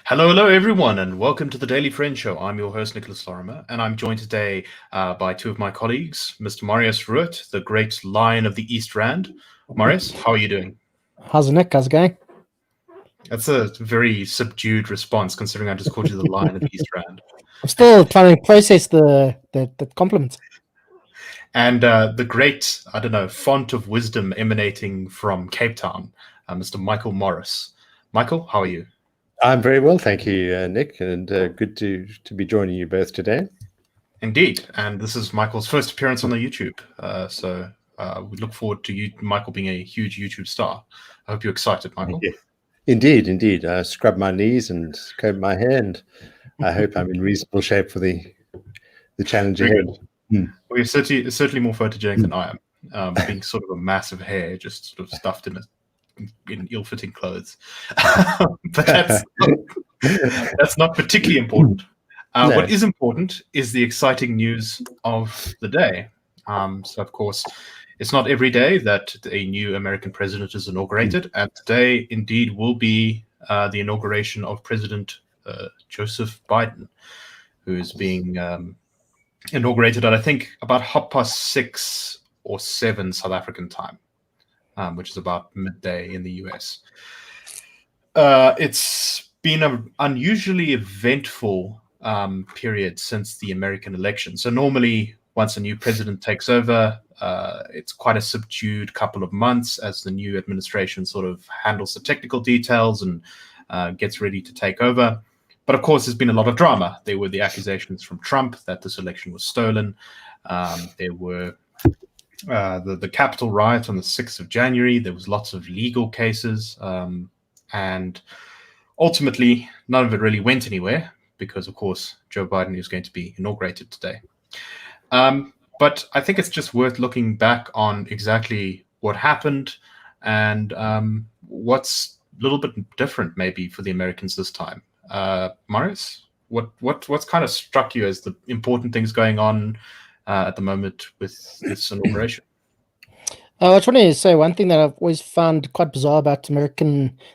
Hello, everyone, and welcome to the Daily Friend Show. I'm your host, Nicholas Lorimer, and I'm joined today by two of my colleagues, Mr. Marius Roodt, the great lion of the East Rand. Marius, how are you doing? How's it, Nick? How's it going? That's a very subdued response, considering I just called you the lion of the East Rand. I'm still trying to process the compliment. And the great, font of wisdom emanating from Cape Town, Mr. Michael Morris. Michael, how are you? I'm very well, thank you, Nick, and good to be joining you both today. Indeed, and this is Michael's first appearance on the YouTube, so we look forward to you, Michael, being a huge YouTube star. I hope you're excited, Michael. Yeah. Indeed. I scrub my knees and comb my hair, and I hope I'm in reasonable shape for the challenge ahead. Well, you're certainly more photogenic than I am, being sort of a massive hair just sort of stuffed in ill-fitting clothes. But that's not particularly important. No. What is important is the exciting news of the day. So, of course, it's not every day that a new American president is inaugurated, and today indeed will be the inauguration of President Joseph Biden, who is being inaugurated at, I think, about 6:30 or 7 South African time, which is about midday in the US. It's been an unusually eventful period since the American election. So normally, once a new president takes over, it's quite a subdued couple of months as the new administration sort of handles the technical details and gets ready to take over. But of course, there's been a lot of drama. There were the accusations from Trump that this election was stolen. There were the Capitol riot on the 6th of January. There was lots of legal cases. And ultimately, none of it really went anywhere because, of course, Joe Biden is going to be inaugurated today. But I think it's just worth looking back on exactly what happened and what's a little bit different maybe for the Americans this time. Marius, what's kind of struck you as the important things going on at the moment with this inauguration? I just want to say one thing that I've always found quite bizarre about the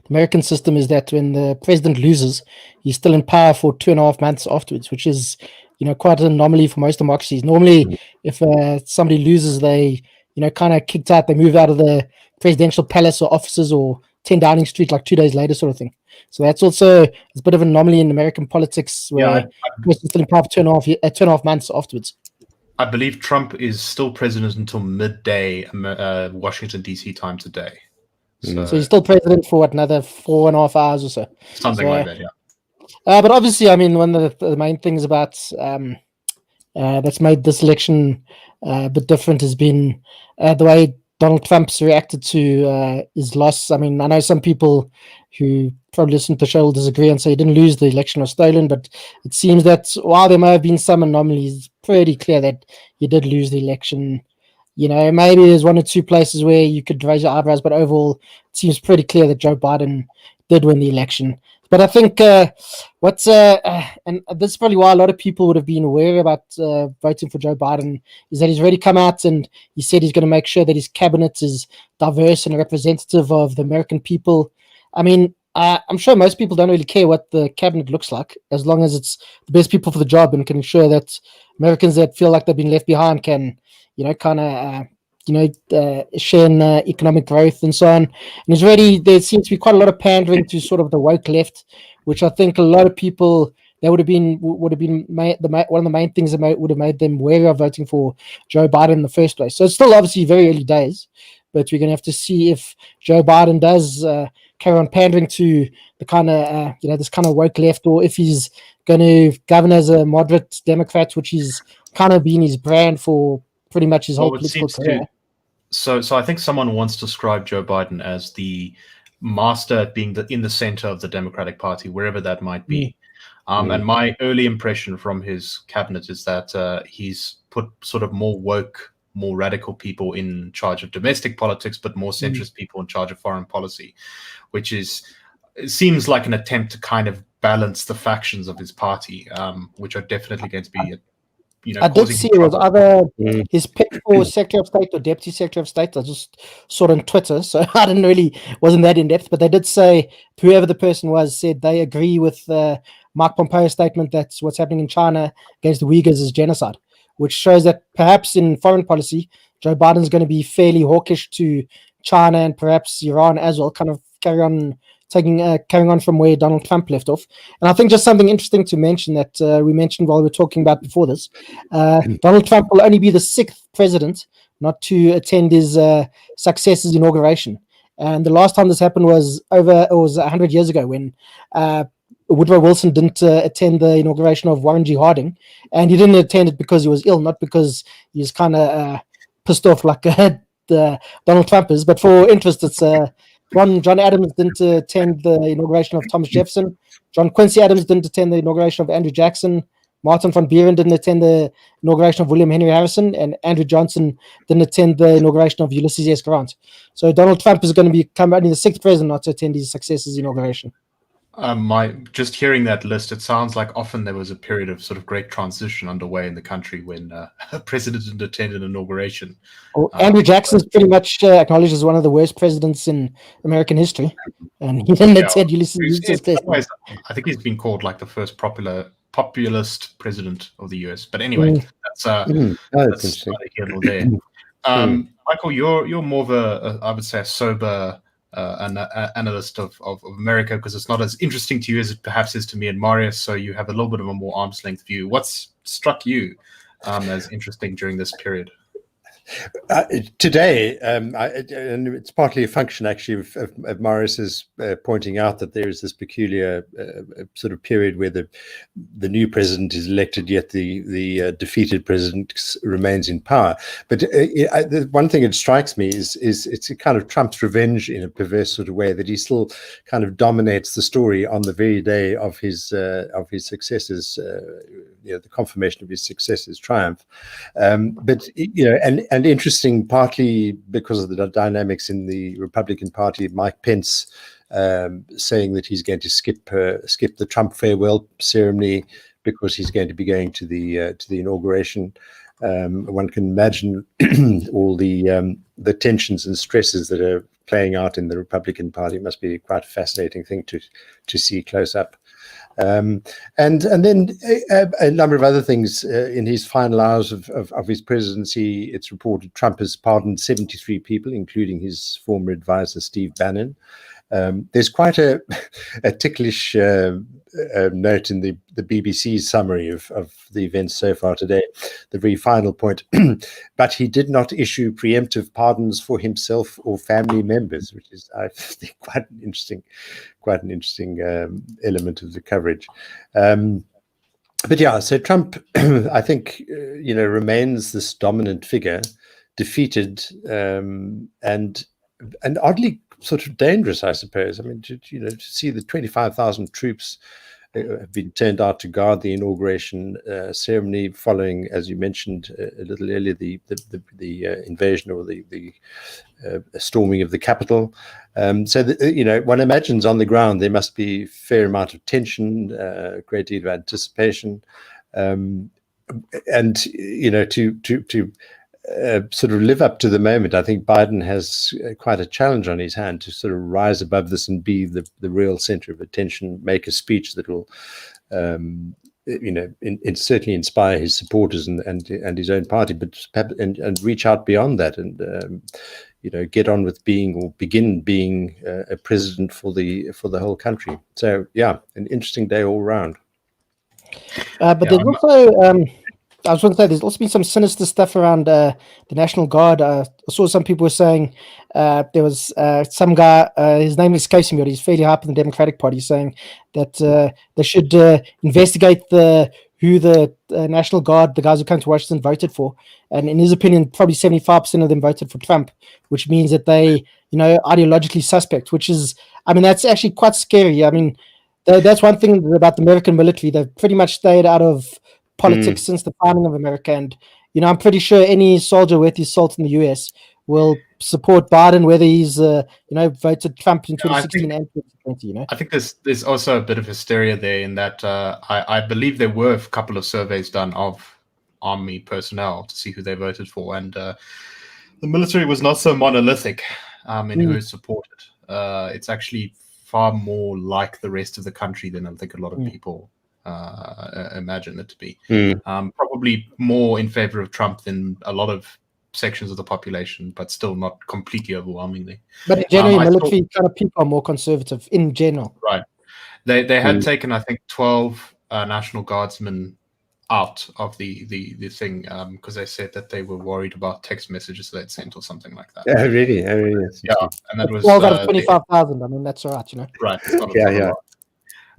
American system is that when the president loses, he's still in power for 2.5 months afterwards, which is, quite an anomaly for most democracies. Normally, if somebody loses, they, kind of kicked out, they move out of the presidential palace or offices or 10 Downing Street like 2 days later, sort of thing. So that's also it's a bit of an anomaly in American politics where the president's still in power for 2.5 months afterwards. I believe Trump is still president until midday Washington, D.C. time today. So he's still president for another 4.5 hours or so. Something like that, yeah. But obviously, I mean, one of the main things about that's made this election a bit different has been the way Donald Trump's reacted to his loss. I mean, I know some people who probably listen to the show will disagree and say he didn't lose, the election was stolen, but it seems that while there may have been some anomalies, it's pretty clear that he did lose the election. Maybe there's one or two places where you could raise your eyebrows, but overall, it seems pretty clear that Joe Biden did win the election. But I think and this is probably why a lot of people would have been wary about voting for Joe Biden, is that he's already come out and he said he's going to make sure that his cabinet is diverse and representative of the American people. I mean, I'm sure most people don't really care what the cabinet looks like, as long as it's the best people for the job and can ensure that Americans that feel like they've been left behind can, share in economic growth and so on. And there seems to be quite a lot of pandering to sort of the woke left, which I think a lot of people, that would have been one of the main things that would have made them wary of voting for Joe Biden in the first place. So it's still obviously very early days, but we're going to have to see if Joe Biden does carry on pandering to the kind of this kind of woke left, or if he's going to govern as a moderate Democrat, which he's kind of been his brand for pretty much his whole political career. So I think someone once described Joe Biden as the master at being in the center of the Democratic Party, wherever that might be. And my early impression from his cabinet is that he's put sort of more woke, more radical people in charge of domestic politics, but more centrist people in charge of foreign policy, which seems like an attempt to kind of balance the factions of his party, which are definitely going to be I did causing see it was trouble. either his pick for Secretary of State or Deputy Secretary of State. I just saw it on Twitter, so I wasn't that in depth. But they did say whoever the person was said they agree with Mike Pompeo's statement that what's happening in China against the Uyghurs is genocide, which shows that perhaps in foreign policy, Joe Biden's going to be fairly hawkish to China and perhaps Iran as well, kind of carrying on from where Donald Trump left off. And I think just something interesting to mention that we mentioned while we were talking about before this, Donald Trump will only be the 6th president not to attend his successor's inauguration. And the last time this happened was 100 years ago when Woodrow Wilson didn't attend the inauguration of Warren G. Harding, and he didn't attend it because he was ill, not because he was kind of pissed off like Donald Trump is. But for interest, it's John Adams didn't attend the inauguration of Thomas Jefferson. John Quincy Adams didn't attend the inauguration of Andrew Jackson. Martin van Buren didn't attend the inauguration of William Henry Harrison, and Andrew Johnson didn't attend the inauguration of Ulysses S. Grant. So Donald Trump is going to become only the 6th president not to attend his successor's inauguration. Just hearing that list, it sounds like often there was a period of sort of great transition underway in the country when a president didn't attend an inauguration. Well, Andrew Jackson is pretty much acknowledged as one of the worst presidents in American history, and he didn't attend Ulysses. I think he's been called like the first populist president of the US. But anyway, that's interesting. Here or there. Michael, you're more of a I would say a sober an analyst of America, because it's not as interesting to you as it perhaps is to me and Marius, so you have a little bit of a more arm's length view. What's struck you as interesting during this period? Today, and it's partly a function actually of Marius's pointing out that there is this peculiar sort of period where the new president is elected, yet the defeated president remains in power. But the one thing that strikes me is it's a kind of Trump's revenge in a perverse sort of way, that he still kind of dominates the story on the very day of his successor's, the confirmation of his successor's triumph. But and interesting, partly because of the dynamics in the Republican Party, Mike Pence saying that he's going to skip the Trump farewell ceremony because he's going to be going to the inauguration. One can imagine all the tensions and stresses that are playing out in the Republican Party. It must be quite a fascinating thing to see close up. And then a number of other things in his final hours of his presidency. It's reported Trump has pardoned 73 people, including his former advisor, Steve Bannon. There's quite a ticklish note in the BBC's summary of the events so far today, the very final point. But he did not issue preemptive pardons for himself or family members, which is, I think, quite an interesting element of the coverage. But yeah, so Trump, I think, remains this dominant figure, defeated and oddly sort of dangerous, I suppose. I mean, to see the 25,000 troops have been turned out to guard the inauguration ceremony following, as you mentioned a little earlier, the invasion or the storming of the Capitol. So one imagines on the ground there must be a fair amount of tension, a great deal of anticipation, and to sort of live up to the moment. I think Biden has quite a challenge on his hand to sort of rise above this and be the real center of attention, make a speech that will, certainly inspire his supporters and his own party, but and reach out beyond that and get on with being or begin being a president for the whole country. So yeah, an interesting day all around. But there's also. I was going to say, there's also been some sinister stuff around the National Guard. I saw some people were saying there was some guy, his name escapes me, but he's fairly high up in the Democratic Party, saying that they should investigate who the National Guard, the guys who came to Washington, voted for. And in his opinion, probably 75% of them voted for Trump, which means that they, ideologically suspect, which is, that's actually quite scary. That's one thing about the American military. They've pretty much stayed out of politics since the founding of America, and I'm pretty sure any soldier worth his salt in the US will support Biden, whether he's voted Trump in 2016 and 2020. I think there's also a bit of hysteria there in that I believe there were a couple of surveys done of army personnel to see who they voted for, and the military was not so monolithic in who it supported. It's actually far more like the rest of the country than I think a lot of people imagine it to be. Probably more in favor of Trump than a lot of sections of the population, but still not completely overwhelmingly. But in general, military kind of people are more conservative in general. Right. They had taken, I think, 12 National Guardsmen out of the thing because they said that they were worried about text messages they'd sent or something like that. Yeah, really. Yeah, and that was 12 out of 25,000. I mean, that's all right, Right. It's not a lot.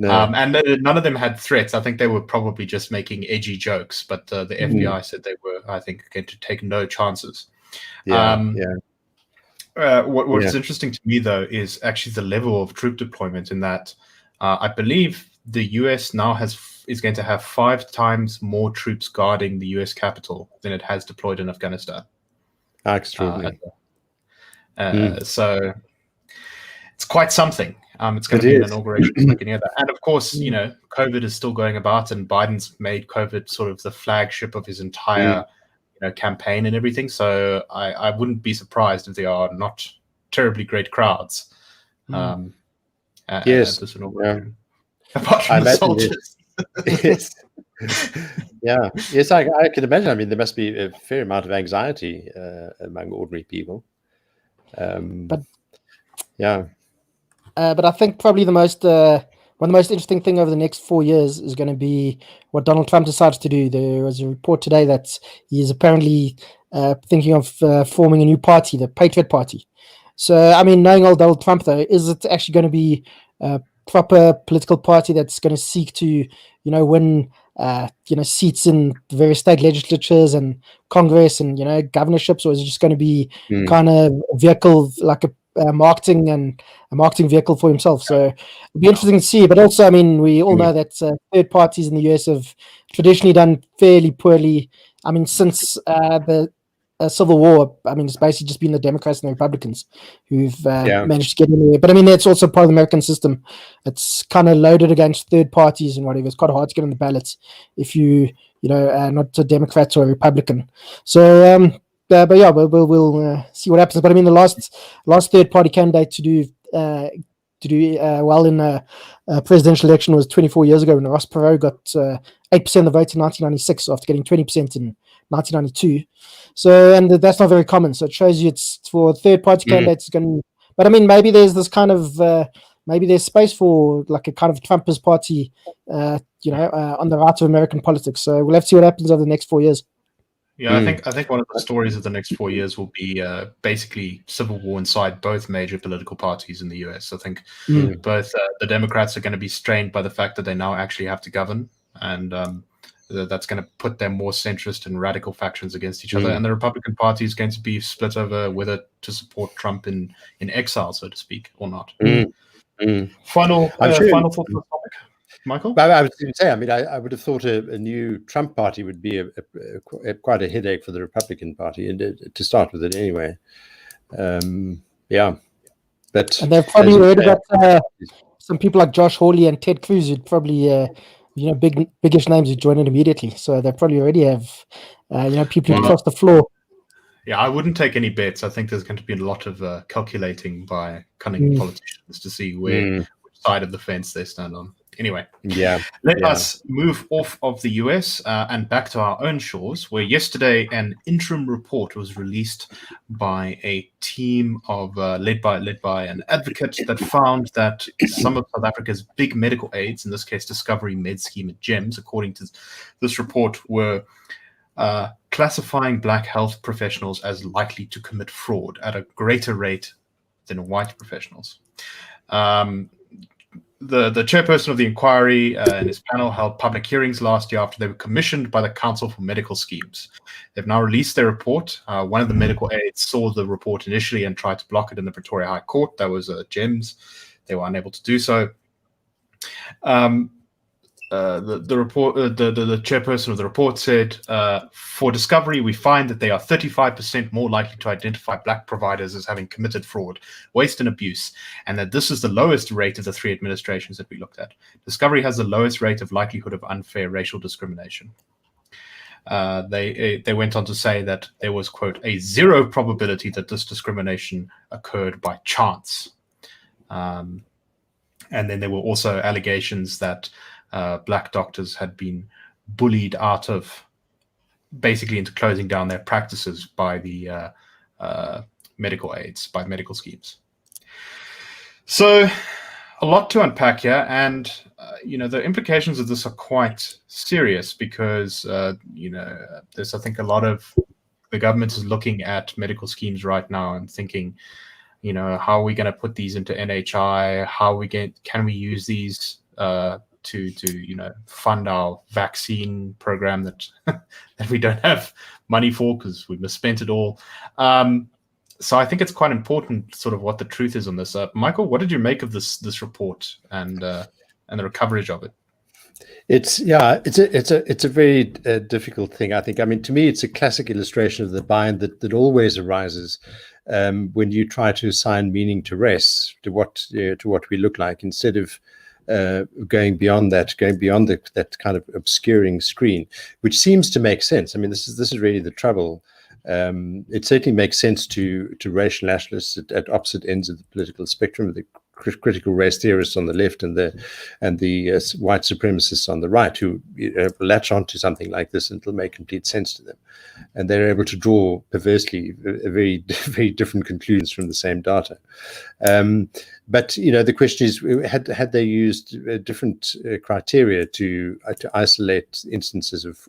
No. And none of them had threats. I think they were probably just making edgy jokes, but the FBI said they were, I think, going to take no chances. What's interesting to me, though, is actually the level of troop deployment in that I believe the US now is going to have 5 times more troops guarding the US Capitol than it has deployed in Afghanistan. Extraordinary. So it's quite something. It's going to be an inauguration like any other. And of course, COVID is still going about, and Biden's made COVID sort of the flagship of his entire campaign and everything. So I wouldn't be surprised if they are not terribly great crowds. At this inauguration. Apart from the soldiers. Yes. Yes, I can imagine. I mean, there must be a fair amount of anxiety among ordinary people. But I think probably one of the most interesting thing over the next 4 years is going to be what Donald Trump decides to do. There was a report today that he is apparently thinking of forming a new party, the Patriot Party. So, I mean, knowing old Donald Trump, though, is it actually going to be a proper political party that's going to seek to, win, seats in the various state legislatures and Congress and, governorships, or is it just going to be kind of a vehicle, like a marketing vehicle for himself? So it'll be interesting to see. But also, I mean, we all know that third parties in the US have traditionally done fairly poorly. I mean, since the Civil War, I mean, it's basically just been the Democrats and the Republicans who've managed to get in there. But I mean, that's also part of the American system. It's kind of loaded against third parties and whatever. It's quite hard to get on the ballots if you not a Democrat or a Republican. So, but yeah, we'll see what happens. But I mean, the last third party candidate to do well in a presidential election was 24 years ago when Ross Perot got 8% of the vote in 1996 after getting 20% in 1992. So, and that's not very common. So it shows you it's for third party candidates. But I mean, maybe there's this kind of maybe there's space for like a kind of Trumpist party, on the right of American politics. So we'll have to see what happens over the next 4 years. Yeah, I think one of the stories of the next 4 years will be basically civil war inside both major political parties in the US. I think both the Democrats are going to be strained by the fact that they now actually have to govern, and that's going to put their more centrist and radical factions against each other. And the Republican Party is going to be split over whether to support Trump in exile, so to speak, or not. Final thought on the topic, Michael? I was going to say, I mean, I would have thought a new Trump party would be quite a headache for the Republican Party, and to start with it anyway. But and they've probably already got some people like Josh Hawley and Ted Cruz who'd probably biggish names who join it immediately. So they probably already have people who cross the floor. Yeah, I wouldn't take any bets. I think there's going to be a lot of calculating by cunning politicians to see which side of the fence they stand on. Anyway, let us move off of the US and back to our own shores, where yesterday an interim report was released by a team of led by an advocate that found that some of South Africa's big medical aids, in this case Discovery Med Scheme and GEMS, according to this report, were classifying black health professionals as likely to commit fraud at a greater rate than white professionals. The chairperson of the inquiry and his panel held public hearings last year after they were commissioned by the Council for Medical Schemes. They've now released their report. One of the medical aides saw the report initially and tried to block it in the Pretoria High Court. That was GEMS. They were unable to do so. The report, the chairperson of the report said, for Discovery, we find that they are 35% more likely to identify black providers as having committed fraud, waste, and abuse, and that this is the lowest rate of the 3 administrations that we looked at. Discovery has the lowest rate of likelihood of unfair racial discrimination. they went on to say that there was, quote, a zero probability that this discrimination occurred by chance. And then there were also allegations that black doctors had been bullied out of, basically into closing down their practices by the medical aids, by medical schemes. So a lot to unpack here, and the implications of this are quite serious because there's, I think, a lot of the government is looking at medical schemes right now and thinking, how are we going to put these into NHI? Can we use these to fund our vaccine program that that we don't have money for because we misspent it all. So I think it's quite important, sort of, what the truth is on this. Michael, what did you make of this report and the coverage of it? It's a very difficult thing, I think. I mean, to me, it's a classic illustration of the bind that always arises when you try to assign meaning to race, to what we look like, instead of going beyond that kind of obscuring screen, which seems to make sense. I mean, this is really the trouble. It certainly makes sense to racial nationalists at opposite ends of the political spectrum, the critical race theorists on the left and the white supremacists on the right, who latch onto something like this and it'll make complete sense to them, and they're able to draw perversely very very different conclusions from the same data. But the question is, had they used different criteria to isolate instances of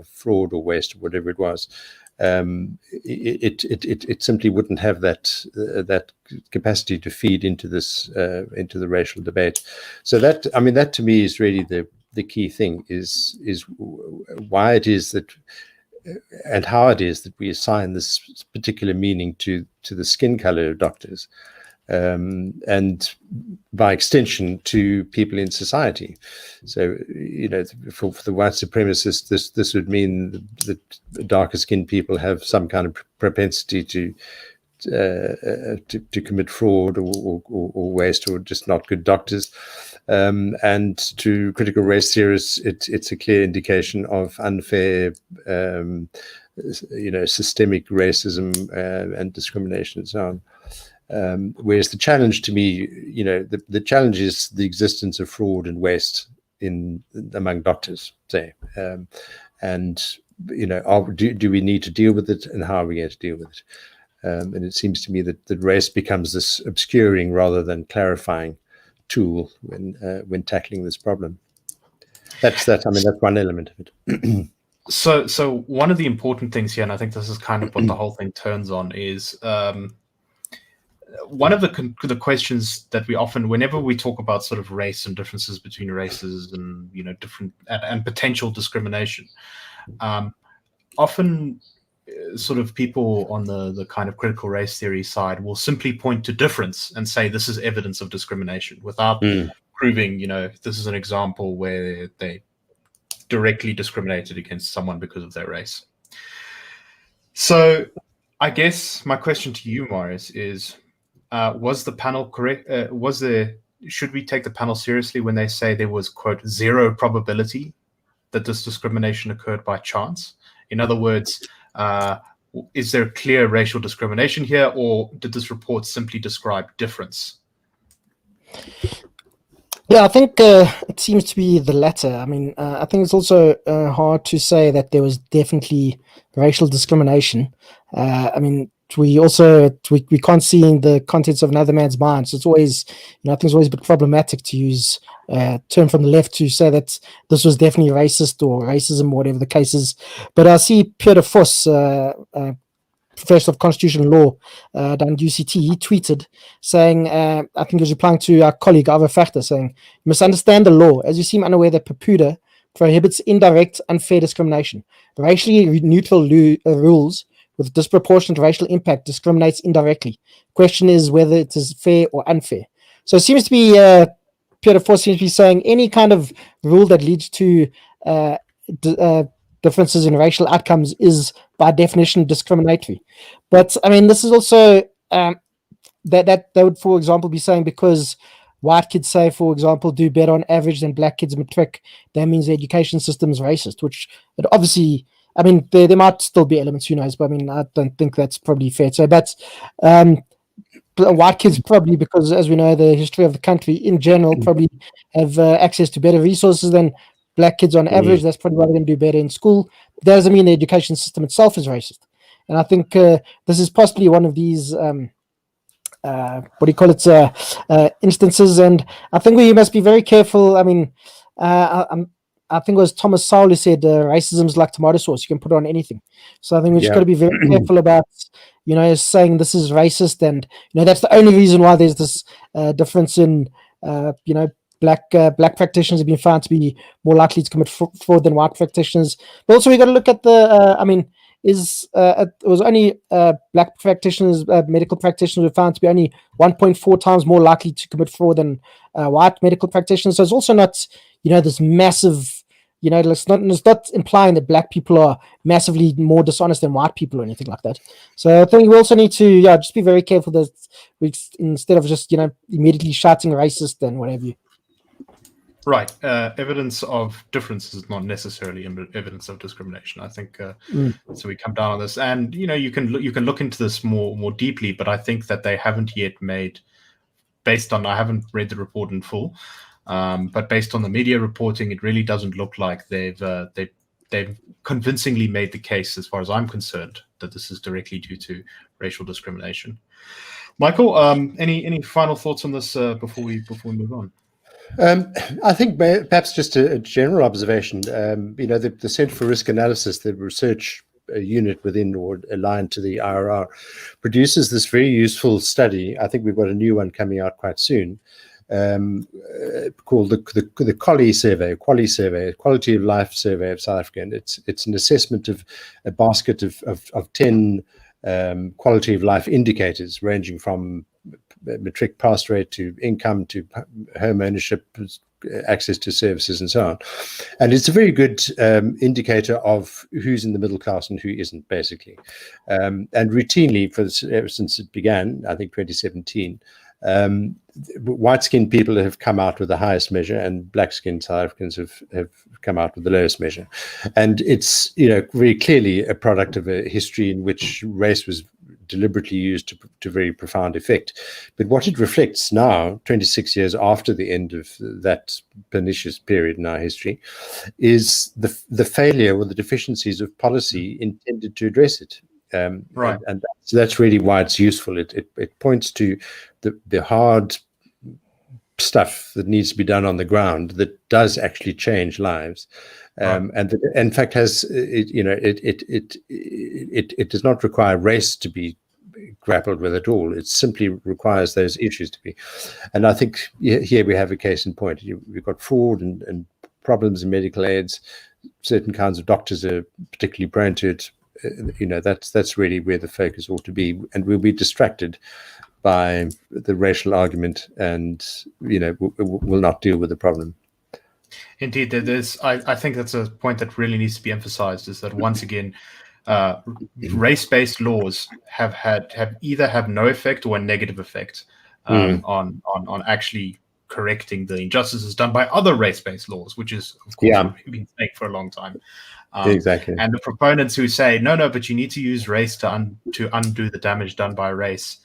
fraud or waste or whatever it was, it simply wouldn't have that capacity to feed into the racial debate. So that to me is really the key thing, is why it is that and how it is that we assign this particular meaning to the skin color of doctors, and by extension to people in society. So, for the white supremacists, this would mean that darker skinned people have some kind of propensity to commit fraud or waste, or just not good doctors. And to critical race theorists, it's a clear indication of unfair, systemic racism and discrimination and so on. Whereas the challenge to me, the challenge is the existence of fraud and waste among doctors, say, and do we need to deal with it, and how are we going to deal with it? And it seems to me that race becomes this obscuring rather than clarifying tool when tackling this problem. That's one element of it. So one of the important things here, and I think this is kind of what the whole thing turns on, is one of the questions that we often, whenever we talk about sort of race and differences between races and different and potential discrimination, often sort of people on the kind of critical race theory side will simply point to difference and say this is evidence of discrimination without proving, this is an example where they directly discriminated against someone because of their race. So I guess my question to you, Marius, is was the panel correct? Should we take the panel seriously when they say there was, quote, zero probability that this discrimination occurred by chance? In other words, is there clear racial discrimination here, or did this report simply describe difference? Yeah, I think it seems to be the latter. I mean, I think it's also hard to say that there was definitely racial discrimination. I mean, we can't see in the contents of another man's mind. So it's always, I think it's always a bit problematic to use a term from the left to say that this was definitely racist or racism, or whatever the case is. But I see Peter Voss, Professor of Constitutional Law down at UCT, he tweeted saying, I think he was replying to our colleague Ava Fachter, saying, "You must understand the law, as you seem unaware that Papuda prohibits indirect, unfair discrimination. Racially neutral rules with disproportionate racial impact discriminates indirectly. Question is whether it is fair or unfair." So it seems to be, Peter Voss seems to be saying any kind of rule that leads to differences in racial outcomes is by definition discriminatory. But I mean, this is also that they would, for example, be saying because white kids, say, for example, do better on average than black kids matric, that means the education system is racist, which it obviously, I mean, there might still be elements, who knows, but I mean, I don't think that's probably fair to say. But white kids probably, because as we know, the history of the country in general, probably have access to better resources than black kids on average. That's probably why they're going to do better in school. That doesn't mean the education system itself is racist. And I think this is possibly one of these instances. And I think we must be very careful. I mean, I think it was Thomas Sowell who said racism is like tomato sauce. You can put it on anything. So I think we just got to be very careful about, saying this is racist. And, that's the only reason why there's this difference in, black practitioners have been found to be more likely to commit fraud than white practitioners. But also we got to look at it was only black practitioners, medical practitioners were found to be only 1.4 times more likely to commit fraud than white medical practitioners. So it's also not, this massive, it's not implying that black people are massively more dishonest than white people or anything like that. So I think we also need to, just be very careful that we, instead of just, immediately shouting racist and whatever. Right. Evidence of difference is not necessarily evidence of discrimination. I think so. We come down on this, and you can look into this more deeply. But I think that they haven't yet made, based on, I haven't read the report in full, but based on the media reporting, it really doesn't look like they've convincingly made the case, as far as I'm concerned, that this is directly due to racial discrimination. Michael, any final thoughts on this before we move on? I think perhaps just a general observation. The Centre for Risk Analysis, the research unit within or aligned to the IRR, produces this very useful study. I think we've got a new one coming out quite soon, called the Quality Survey, Quality of Life Survey of South Africa. And it's an assessment of a basket of 10 quality of life indicators, ranging from matric pass rate to income to home ownership, access to services, and so on. And it's a very good indicator of who's in the middle class and who isn't, basically. And routinely, ever since it began, I think 2017, white-skinned people have come out with the highest measure, and black-skinned South Africans have come out with the lowest measure. And it's very clearly a product of a history in which race was deliberately used to very profound effect. But what it reflects now, 26 years after the end of that pernicious period in our history, is the failure or the deficiencies of policy intended to address it. Right. And that's really why it's useful. It points to the hard stuff that needs to be done on the ground that does actually change lives. And that, in fact, it does not require race to be grappled with at all. It simply requires those issues to be. And I think here we have a case in point. We've got fraud and problems in medical aids. Certain kinds of doctors are particularly prone to it. That's really where the focus ought to be, and we'll be distracted by the racial argument, and will not deal with the problem. Indeed, I think that's a point that really needs to be emphasized, is that once again, race-based laws have either no effect or a negative effect on actually correcting the injustices done by other race-based laws, which is, of course, what we've been saying for a long time. Exactly. And the proponents who say, no, but you need to use race to undo the damage done by race,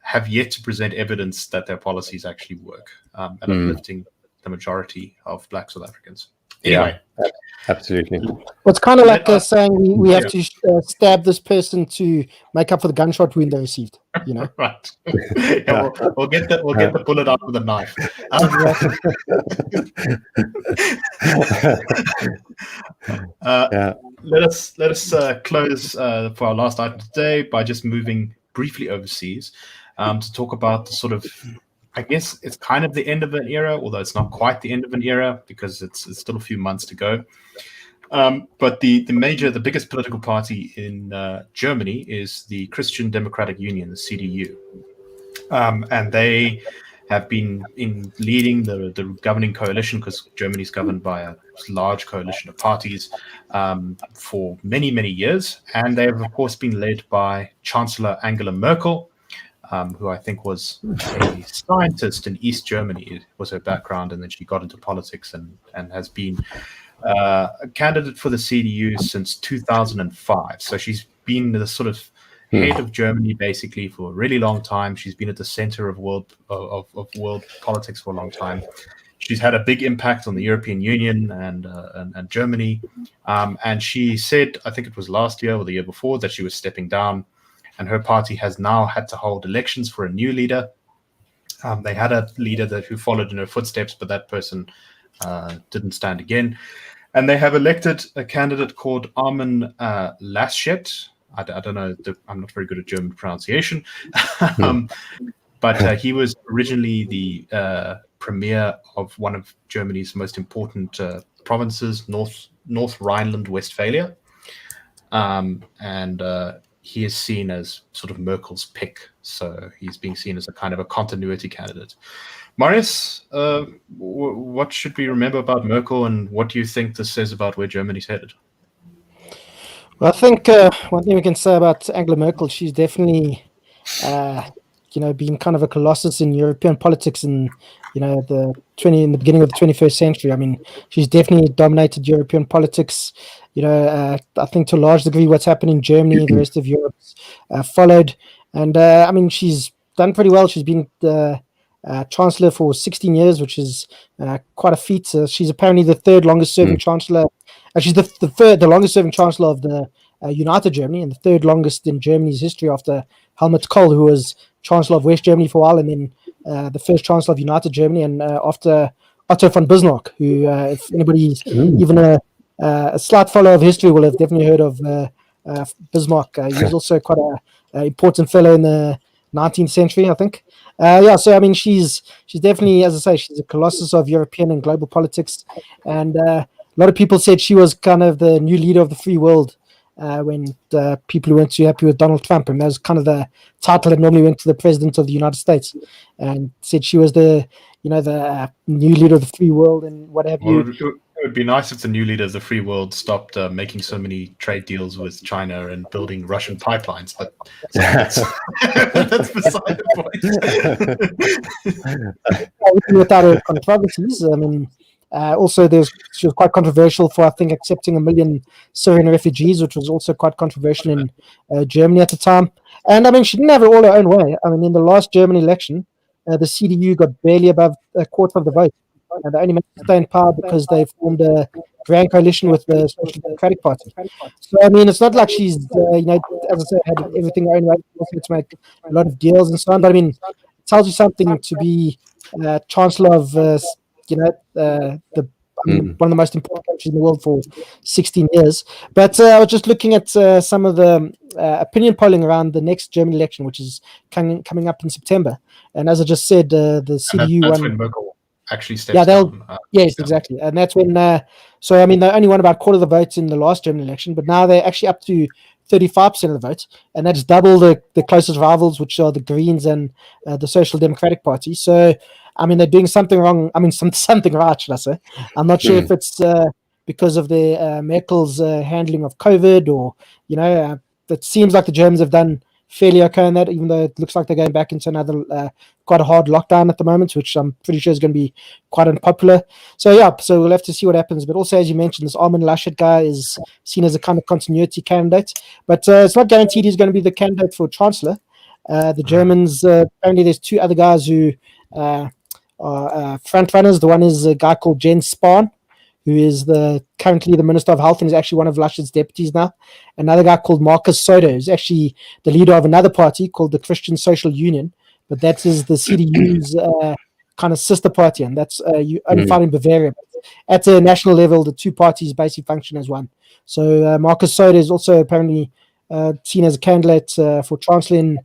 have yet to present evidence that their policies actually work and uplifting the majority of Black South Africans. Anyway. Yeah, absolutely. Well, it's kind of like saying we have to stab this person to make up for the gunshot wound they received. Right. We'll get the bullet out with a knife. Let us close for our last item today by just moving briefly overseas to talk about the sort of, I guess it's kind of the end of an era, although it's not quite the end of an era because it's still a few months to go. But the biggest political party in Germany is the Christian Democratic Union, the CDU. And they have been leading the governing coalition, because Germany is governed by a large coalition of parties for many, many years. And they have, of course, been led by Chancellor Angela Merkel, who I think was a scientist in East Germany. It was her background, and then she got into politics and has been a candidate for the CDU since 2005. So she's been the sort of head of Germany basically for a really long time. She's been at the center of world politics for a long time. She's had a big impact on the European Union and Germany. And she said, I think it was last year or the year before, that she was stepping down, and her party has now had to hold elections for a new leader. They had a leader who followed in her footsteps, but that person didn't stand again. And they have elected a candidate called Armin Laschet. I don't know. I'm not very good at German pronunciation. But he was originally the premier of one of Germany's most important provinces, North Rhineland-Westphalia. And he is seen as sort of Merkel's pick. So he's being seen as a kind of a continuity candidate. Marius, what should we remember about Merkel, and what do you think this says about where Germany's headed? Well, I think one thing we can say about Angela Merkel, she's definitely, been kind of a colossus in European politics in the beginning of the 21st century. I mean, she's definitely dominated European politics. I think to a large degree what's happened in Germany, the rest of Europe followed. And I mean, she's done pretty well. She's been the chancellor for 16 years, which is quite a feat. She's apparently the third longest serving chancellor. She's the longest serving chancellor of the United Germany, and the third longest in Germany's history after Helmut Kohl, who was chancellor of West Germany for a while, and then the first chancellor of United Germany, and after Otto von Bismarck, who, if anybody's even a slight follower of history, will have definitely heard of Bismarck. He was also quite an important fellow in the 19th century, I think. So I mean, she's definitely, as I say, she's a colossus of European and global politics, and a lot of people said she was kind of the new leader of the free world when the people who weren't too happy with Donald Trump, and that was kind of the title that normally went to the president of the United States, and said she was the new leader of the free world and what have you. It would be nice if the new leader of the free world stopped making so many trade deals with China and building Russian pipelines, but that's beside the point. Without controversies, I mean, also she was quite controversial for, I think, accepting 1 million Syrian refugees, which was also quite controversial in Germany at the time. And I mean, she didn't have it all her own way. I mean, in the last German election, the CDU got barely above a quarter of the vote. And they only managed to stay in power because they formed a grand coalition with the Social Democratic Party. So, I mean, it's not like she's, as I said, had everything her own way. She also had to make a lot of deals and so on. But, I mean, it tells you something to be Chancellor of, one of the most important countries in the world for 16 years. But I was just looking at some of the opinion polling around the next German election, which is coming up in September. And as I just said, the CDU that's won. when Merkel actually steps down. Yes, exactly. And that's when, so I mean, they only won about a quarter of the votes in the last German election, but now they're actually up to 35% of the vote, and that's double the closest rivals, which are the Greens and the Social Democratic Party. So, I mean, they're doing something wrong. I mean, something right, should I say. I'm not sure if it's because of the Merkel's handling of COVID, or, it seems like the Germans have done fairly okay on that, even though it looks like they're going back into another quite a hard lockdown at the moment, which I'm pretty sure is going to be quite unpopular. So we'll have to see what happens. But also, as you mentioned, this Armin Laschet guy is seen as a kind of continuity candidate, but it's not guaranteed he's going to be the candidate for chancellor. The Germans, apparently there's two other guys who are front runners. The one is a guy called Jens Spahn, who is currently the Minister of Health and is actually one of Laschet's deputies now. Another guy called Markus Söder, who's actually the leader of another party called the Christian Social Union, but that is the CDU's kind of sister party, and that's you only found in Bavaria. At a national level, the two parties basically function as one. So Markus Söder is also apparently seen as a candidate for chancellor in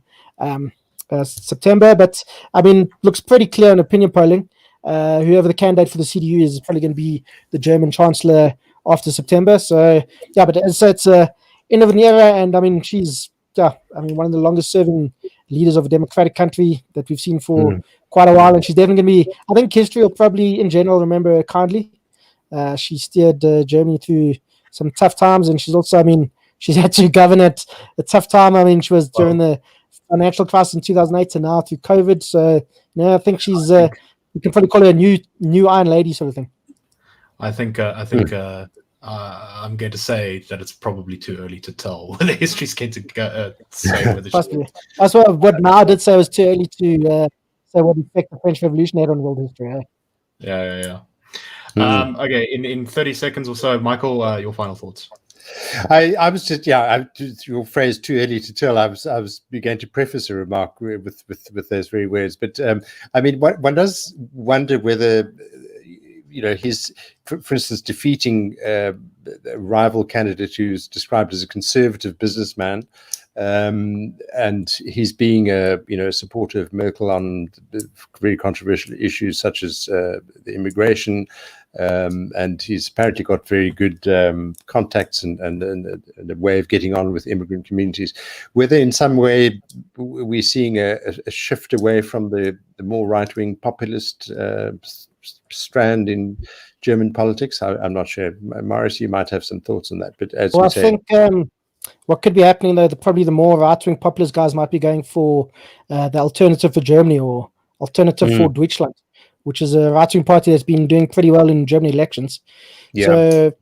September, but I mean, looks pretty clear in opinion polling. Whoever the candidate for the CDU is probably going to be the German chancellor after September. So but it's end of an era, and I mean, she's one of the longest serving leaders of a democratic country that we've seen for quite a while, and she's definitely going to be, I think history will probably in general remember her kindly. She steered Germany through some tough times, and she's also, I mean, she's had to govern at a tough time. I mean, she was during the financial crisis in 2008 to now through COVID. So, I think she's, you can probably call her a new Iron Lady sort of thing. I think I'm going to say that it's probably too early to tell whether history's going to say whether Possibly. That's what Mao did say was too early to say what effect the French Revolution had on world history. Yeah. Okay, in 30 seconds or so, Michael, your final thoughts. I was just your phrase "too early to tell." I was began to preface a remark with those very words, but I mean, one does wonder whether his, for instance, defeating a rival candidate who's described as a conservative businessman, and he's being a supporter of Merkel on very controversial issues such as the immigration. And he's apparently got very good contacts and a way of getting on with immigrant communities. Whether in some way we're seeing a shift away from the more right-wing populist strand in German politics, I'm not sure. Marius, you might have some thoughts on that. But as well, you I say, think what could be happening though, probably the more right-wing populist guys might be going for the Alternative for Germany or Alternative for Deutschland, which is a right-wing party that's been doing pretty well in German elections. So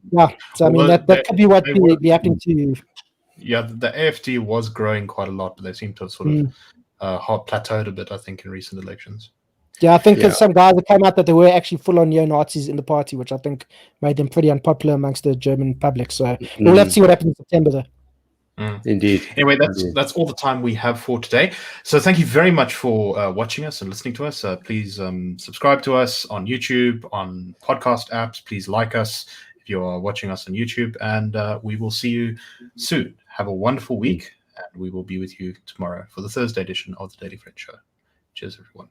I mean that could be what be happening to. Yeah, the AfD was growing quite a lot, but they seem to have sort of plateaued a bit, I think, in recent elections. Yeah, I think some guys that came out that they were actually full-on neo-Nazis in the party, which I think made them pretty unpopular amongst the German public. So we'll have to see what happens in September, though. Indeed. Anyway, that's all the time we have for today. So thank you very much for watching us and listening to us. Please subscribe to us on YouTube, on podcast apps. Please like us if you are watching us on YouTube, and we will see you soon. Have a wonderful week, and we will be with you tomorrow for the Thursday edition of the Daily French Show. Cheers, everyone.